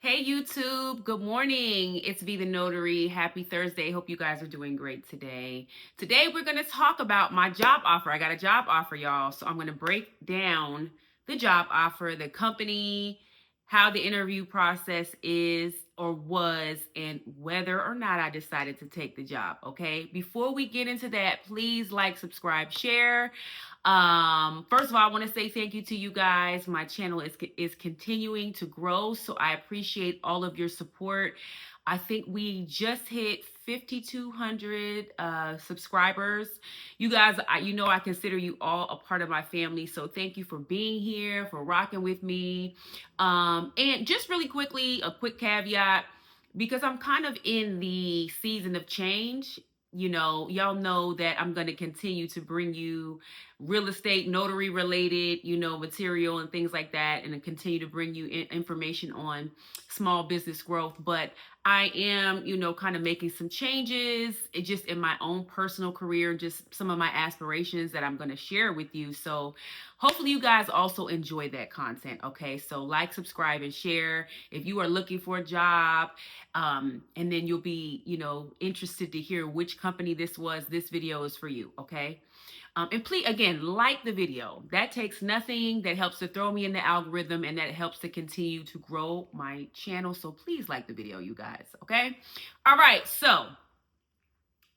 Hey YouTube, good morning. It's V the Notary. Happy Thursday. Hope you guys are doing great today. Today we're going to talk about my job offer. I got a job offer, y'all. So I'm going to break down the job offer, the company, how the interview process is or was, and whether or not I decided to take the job. Okay. Before we get into that, please like, subscribe, share. First of all, I want to say thank you to you guys. My channel is continuing to grow, so I appreciate all of your support. I think we just hit 5,200 subscribers. You guys, I consider you all a part of my family, so thank you for being here, for rocking with me. And just really quickly, a quick caveat, because I'm kind of in the season of change. Y'all know that I'm going to continue to bring you real estate, notary related, material and things like that, and continue to bring you information on small business growth. But I am, kind of making some changes just in my own personal career, just some of my aspirations that I'm going to share with you. So hopefully you guys also enjoy that content. Okay. So like, subscribe, and share if you are looking for a job. And then you'll be, interested to hear which company this video is for you. Okay. And please, again, like the video. That takes nothing. That helps to throw me in the algorithm, and that helps to continue to grow my channel. So please like the video, you guys. Okay. All right. So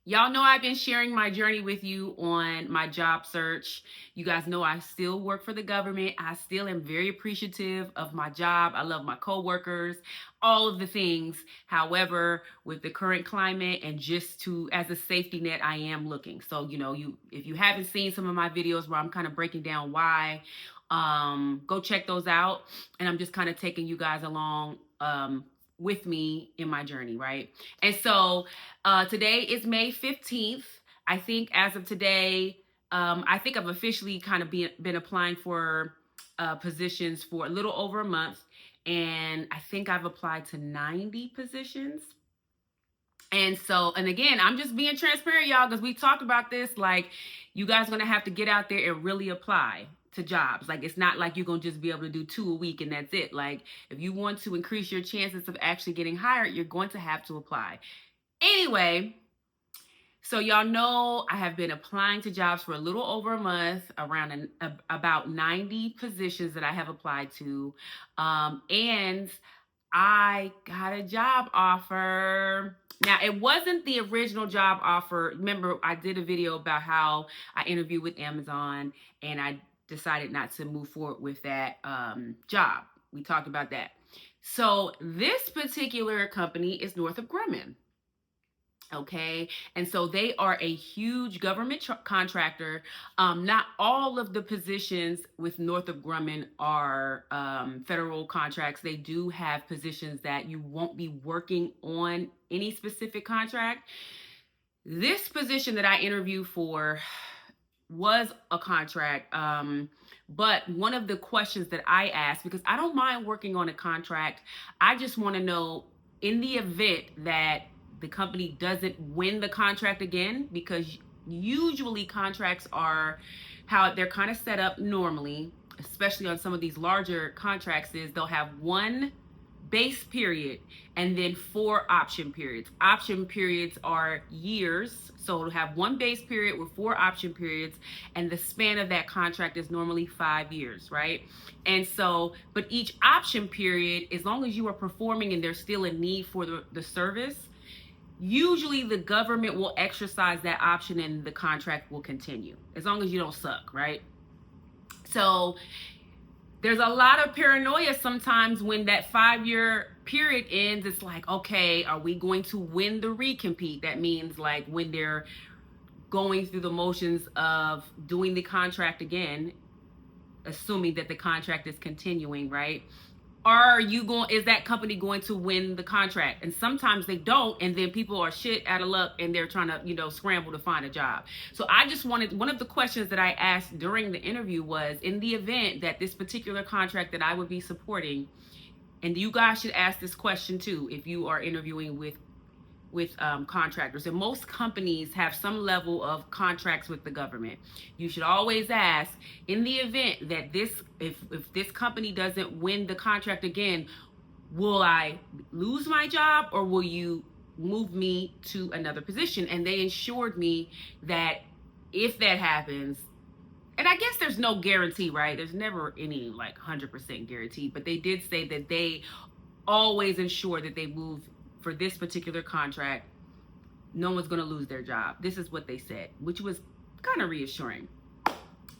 y'all know I've been sharing my journey with you on my job search. You guys know I still work for the government. I still am very appreciative of my job. I love my coworkers, all of the things. However, with the current climate and just as a safety net, I am looking. So, if you haven't seen some of my videos where I'm kind of breaking down why, go check those out. And I'm just kind of taking you guys along, with me in my journey, right? And so today is May 15th. I think as of today, I think I've officially kind of been applying for positions for a little over a month. And I think I've applied to 90 positions. And again, I'm just being transparent, y'all, because we talked about this. Like, you guys are going to have to get out there and really apply to jobs. Like, it's not like you're going to just be able to do 2 a week and that's it. Like, if you want to increase your chances of actually getting hired, you're going to have to apply. Anyway, so y'all know I have been applying to jobs for a little over a month, around about 90 positions that I have applied to. And I got a job offer. Now, it wasn't the original job offer. Remember, I did a video about how I interviewed with Amazon and I decided not to move forward with that job. We talked about that. So this particular company is Northrop Grumman. Okay. And so they are a huge government contractor. Not all of the positions with Northrop Grumman are federal contracts. They do have positions that you won't be working on any specific contract. This position that I interviewed for was a contract. But one of the questions that I asked, because I don't mind working on a contract, I just want to know, in the event that the company doesn't win the contract again, because usually contracts are how they're kind of set up normally, especially on some of these larger contracts, is they'll have one base period and then 4 option periods. Option periods are years. So it'll have one base period with 4 option periods, and the span of that contract is normally 5 years, right? And so, but each option period, as long as you are performing and there's still a need for the service, usually the government will exercise that option and the contract will continue, as long as you don't suck, right? So there's a lot of paranoia sometimes when that 5-year period ends. It's like, okay, are we going to win the recompete? That means like when they're going through the motions of doing the contract again, assuming that the contract is continuing, right? Is that company going to win the contract? And sometimes they don't, and then people are shit out of luck and they're trying to, scramble to find a job. So I just wanted, one of the questions that I asked during the interview was, in the event that this particular contract that I would be supporting, and you guys should ask this question too if you are interviewing with contractors, and most companies have some level of contracts with the government. You should always ask, in the event that if this company doesn't win the contract again, will I lose my job or will you move me to another position? And they assured me that if that happens, and I guess there's no guarantee, right? There's never any like 100% guarantee, but they did say that they always ensure that they move for this particular contract. No one's going to lose their job. This is what they said, which was kind of reassuring.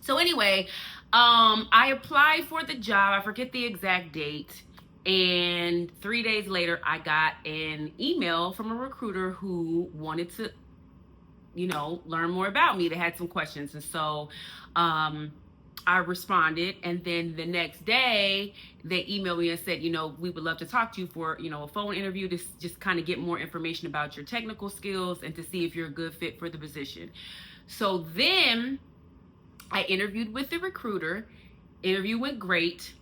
So anyway, I applied for the job. I forget the exact date. And 3 days later, I got an email from a recruiter who wanted to, learn more about me. They had some questions. And so I responded. And then the next day, they emailed me and said, we would love to talk to you for, a phone interview to just kind of get more information about your technical skills and to see if you're a good fit for the position. So then I interviewed with the recruiter. Interview went great.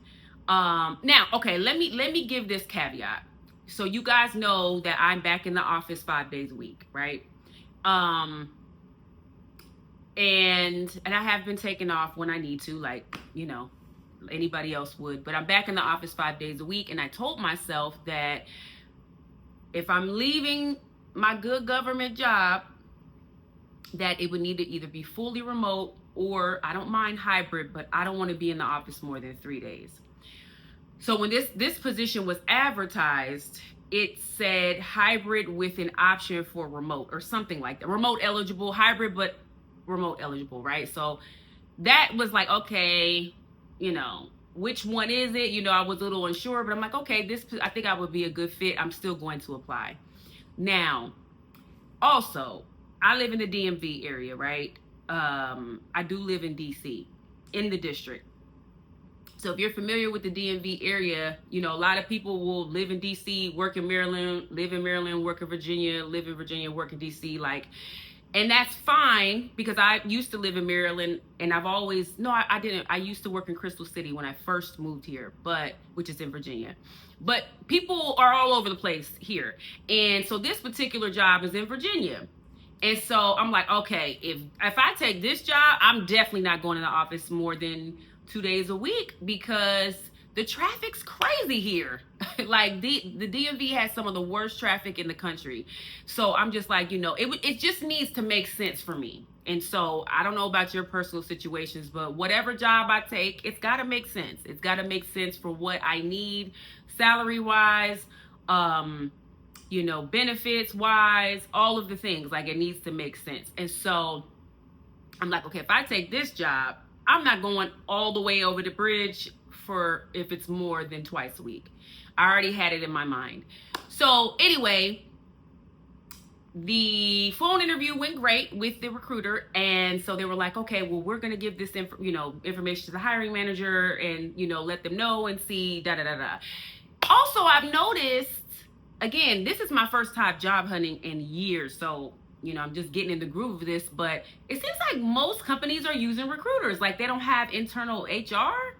Now, okay, let me give this caveat. So you guys know that I'm back in the office 5 days a week, right? And I have been taking off when I need to, like, anybody else would, but I'm back in the office 5 days a week. And I told myself that if I'm leaving my good government job, that it would need to either be fully remote or I don't mind hybrid, but I don't want to be in the office more than 3 days. So when this position was advertised, it said hybrid with an option for remote or something like that. Remote eligible, hybrid, but remote eligible, right? So that was like, okay, which one is it? I was a little unsure, but I'm like, okay, I think I would be a good fit. I'm still going to apply. Now, also, I live in the DMV area, right? I do live in DC, in the district. So if you're familiar with the DMV area, a lot of people will live in DC, work in Maryland, live in Maryland, work in Virginia, live in Virginia, work in DC, and that's fine because I used to live in Maryland and I didn't. I used to work in Crystal City when I first moved here, which is in Virginia. But people are all over the place here. And so this particular job is in Virginia. And so I'm like, okay, if I take this job, I'm definitely not going to the office more than 2 days a week because the traffic's crazy here. Like the DMV has some of the worst traffic in the country. So I'm just like, it just needs to make sense for me. And so I don't know about your personal situations, but whatever job I take, it's got to make sense. It's got to make sense for what I need salary wise, benefits wise, all of the things. Like it needs to make sense. And so I'm like, okay, if I take this job, I'm not going all the way over the bridge for if it's more than twice a week. I already had it in my mind. So anyway, the phone interview went great with the recruiter. And so they were like, okay, well, we're going to give this information to the hiring manager and, let them know and see da-da-da-da. Also, I've noticed, again, this is my first time job hunting in years. So, I'm just getting in the groove of this, but it seems like most companies are using recruiters. Like they don't have internal HR,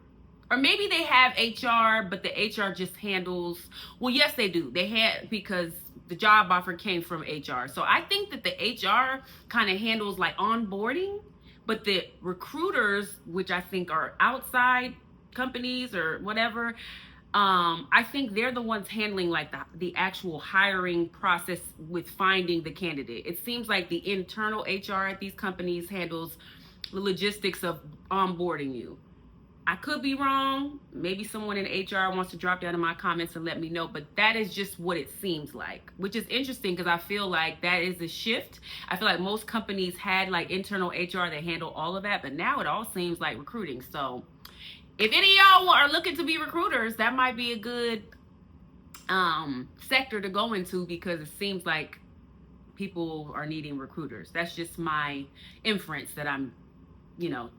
or maybe they have HR, but the HR just handles, well, yes, they do. Because the job offer came from HR. So I think that the HR kind of handles like onboarding, but the recruiters, which I think are outside companies or whatever, I think they're the ones handling like the actual hiring process with finding the candidate. It seems like the internal HR at these companies handles the logistics of onboarding you. I could be wrong. Maybe someone in HR wants to drop down in my comments and let me know, but that is just what it seems like, which is interesting because I feel like that is a shift. I feel like most companies had like internal HR that handle all of that, but now it all seems like recruiting. So if any of y'all are looking to be recruiters, that might be a good sector to go into because it seems like people are needing recruiters. That's just my inference that I'm,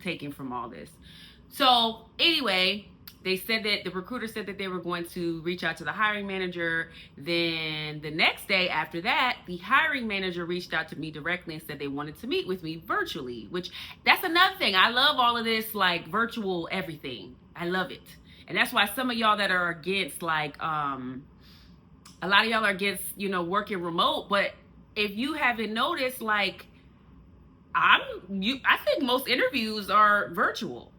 taking from all this. So anyway, they said that the recruiter said that they were going to reach out to the hiring manager. Then the next day after that, the hiring manager reached out to me directly and said they wanted to meet with me virtually, which that's another thing. I love all of this like virtual everything. I love it. And that's why some of y'all that are against like, a lot of y'all are against, working remote. But if you haven't noticed, like I think most interviews are virtual.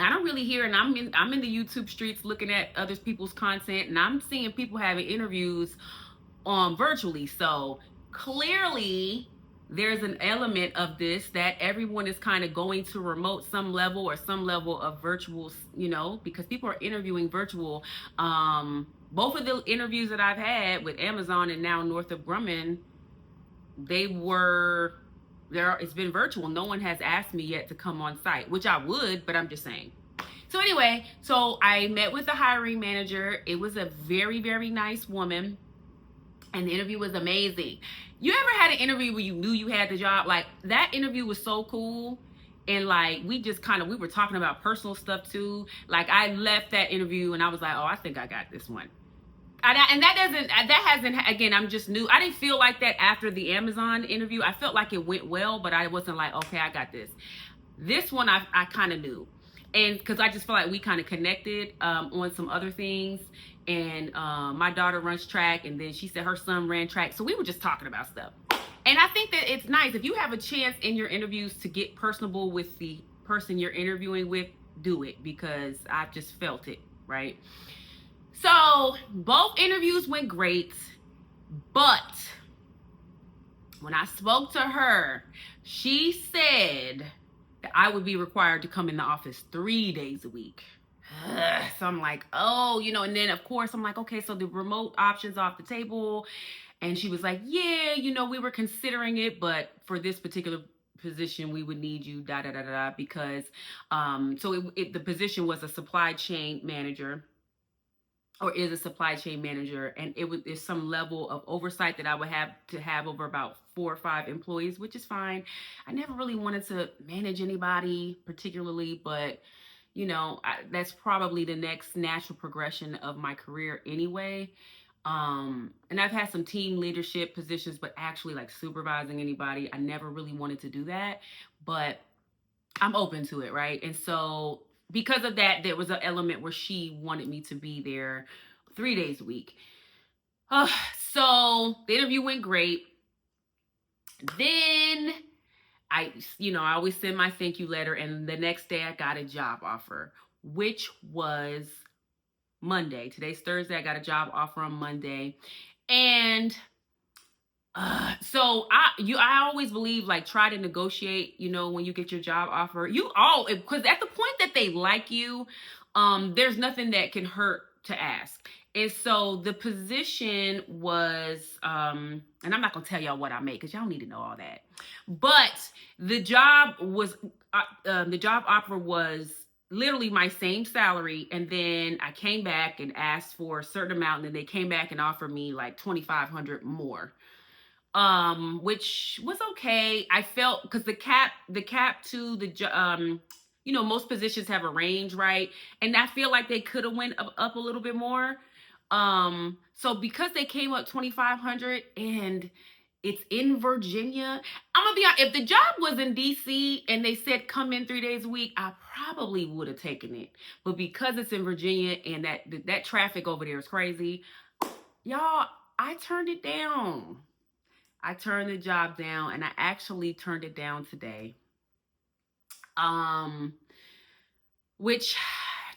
I don't really hear, and I'm in the YouTube streets looking at other people's content, and I'm seeing people having interviews virtually. So clearly there's an element of this that everyone is kind of going to remote some level or some level of virtual, because people are interviewing virtual. Both of the interviews that I've had with Amazon and now Northrop Grumman, they were there. It's been virtual. No one has asked me yet to come on site, which I would, but I'm just saying. So anyway, so I met with the hiring manager. It was a very, very nice woman, and the interview was amazing. You ever had an interview where you knew you had the job? Like, that interview was so cool. And like, we were talking about personal stuff too. Like, I left that interview and I was like, oh, I think I got this one. And that hasn't, again, I'm just new. I didn't feel like that after the Amazon interview. I felt like it went well, but I wasn't like, okay, I got this. This one I kind of knew. And because I just feel like we kind of connected on some other things. And my daughter runs track, and then she said her son ran track. So we were just talking about stuff. And I think that it's nice if you have a chance in your interviews to get personable with the person you're interviewing with, do it, because I've just felt it, right? So both interviews went great, but when I spoke to her, she said that I would be required to come in the office 3 days a week. So I'm like, oh, and then of course I'm like, okay, so the remote option's off the table. And she was like, yeah, we were considering it, but for this particular position, we would need you, because, the position was a supply chain manager, or is a supply chain manager, and there's some level of oversight that I would have to have over about 4 or 5 employees, which is fine. I never really wanted to manage anybody particularly, but that's probably the next natural progression of my career anyway. And I've had some team leadership positions, but actually like supervising anybody, I never really wanted to do that, but I'm open to it, right? And so because of that, there was an element where she wanted me to be there 3 days a week. So the interview went great. Then I always send my thank you letter, and the next day I got a job offer, which was Monday. Today's Thursday. I got a job offer on Monday. And so I always believe, like, try to negotiate, when you get your job offer, because at the point that they like you, there's nothing that can hurt to ask. And so the position was, and I'm not going to tell y'all what I make, because y'all need to know all that. But the job offer was literally my same salary. And then I came back and asked for a certain amount, and then they came back and offered me like $2,500 more. Which was okay. I felt, because the cap to the most positions have a range, right? And I feel like they could have went up a little bit more. So because they came up $2,500 and it's in Virginia, I'm gonna be honest, if the job was in DC and they said come in 3 days a week, I probably would have taken it. But because it's in Virginia and that traffic over there is crazy, y'all, I turned it down. I turned the job down, and I actually turned it down today. Which,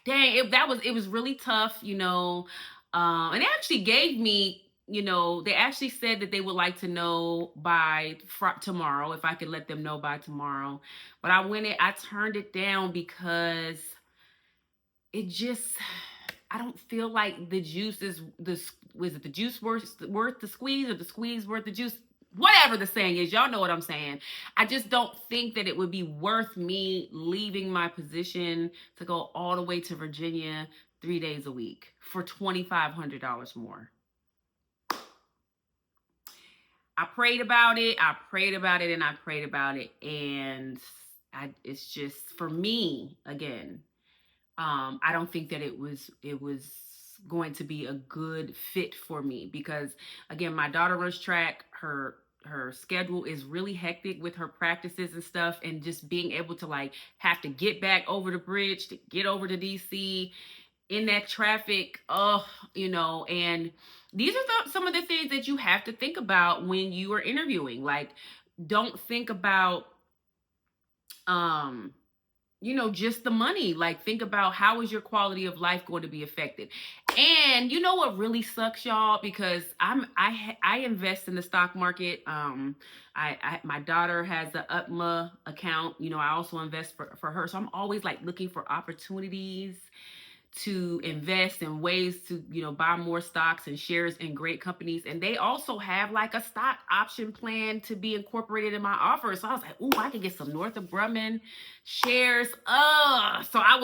dang, it was really tough, and they actually gave me, they actually said that they would like to know by tomorrow, if I could let them know by tomorrow. But I turned it down because it just, I don't feel like the juice is the juice worth the squeeze, or the squeeze worth the juice? Whatever the saying is, y'all know what I'm saying. I just don't think that it would be worth me leaving my position to go all the way to Virginia 3 days a week for $2,500 more. I prayed about it. And it's just, for me, again, I don't think that it was going to be a good fit for me, because again, my daughter runs track. Her schedule is really hectic with her practices and stuff, and just being able to like have to get back over the bridge to get over to DC in that traffic, and these are some of the things that you have to think about when you are interviewing. Like, don't think about just the money. Like, think about how is your quality of life going to be affected. And you know what really sucks, y'all, because I invest in the stock market. My daughter has the UTMA account. I also invest for her. So I'm always like looking for opportunities to invest in ways to buy more stocks and shares in great companies. And they also have like a stock option plan to be incorporated in my offer. So I was like, ooh, I can get some Northrop Grumman shares. So I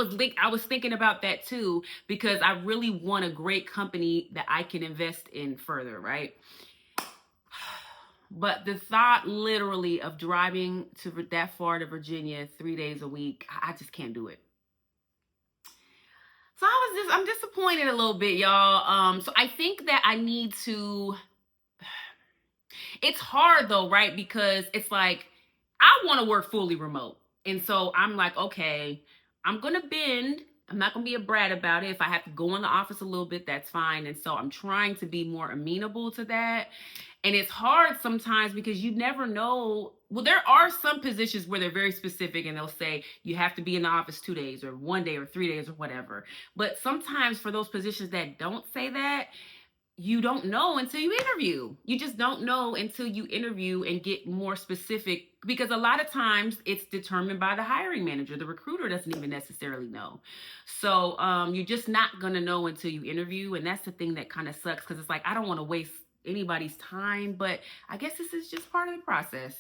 was thinking about that too, because I really want a great company that I can invest in further, right? But the thought literally of driving to that far to Virginia 3 days a week, I just can't do it. So I'm disappointed a little bit, y'all. So I think that I need to. It's hard though, right? Because it's like I want to work fully remote, and so I'm like, okay, I'm gonna bend. I'm not gonna be a brat about it. If I have to go in the office a little bit, that's fine. And so I'm trying to be more amenable to that. And it's hard sometimes because you never know. Well, there are some positions where they're very specific and they'll say you have to be in the office 2 days or 1 day or 3 days or whatever. But sometimes for those positions that don't say that, you don't know until you interview. You just don't know until you interview and get more specific, because a lot of times it's determined by the hiring manager. The recruiter doesn't even necessarily know. So you're just not going to know until you interview. And that's the thing that kind of sucks, because it's like, I don't want to waste anybody's time, but I guess this is just part of the process.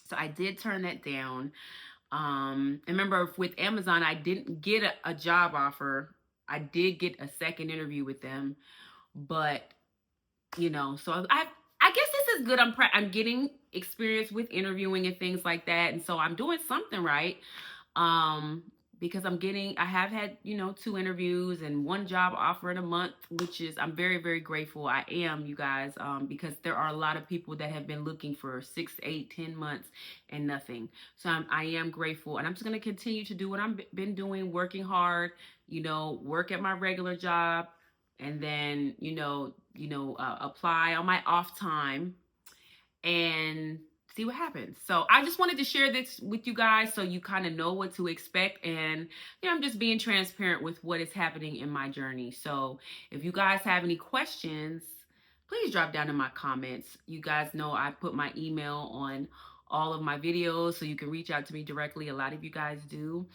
So I did turn that down. And remember, with Amazon, I didn't get a job offer. I did get a second interview with them, but so I guess this is good. I'm getting experience with interviewing and things like that, and so I'm doing something right. Because I have had 2 interviews and 1 job offer in a month, which is, I'm very, very grateful. I am, you guys, because there are a lot of people that have been looking for 6, 8, 10 months and nothing. So I am grateful, and I'm just going to continue to do what I've been doing, working hard, work at my regular job, and then, apply on my off time and see what happens. So I just wanted to share this with you guys so you kind of know what to expect. And I'm just being transparent with what is happening in my journey. So if you guys have any questions, please drop down in my comments. You guys know I put my email on all of my videos, so you can reach out to me directly. A lot of you guys do.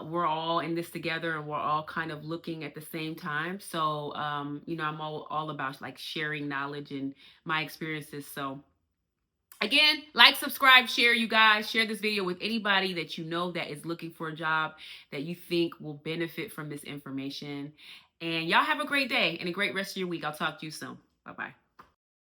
We're all in this together, and we're all kind of looking at the same time. So I'm all about like sharing knowledge and my experiences. So again, like, subscribe, share, you guys. Share this video with anybody that you know that is looking for a job that you think will benefit from this information. And y'all have a great day and a great rest of your week. I'll talk to you soon. Bye-bye.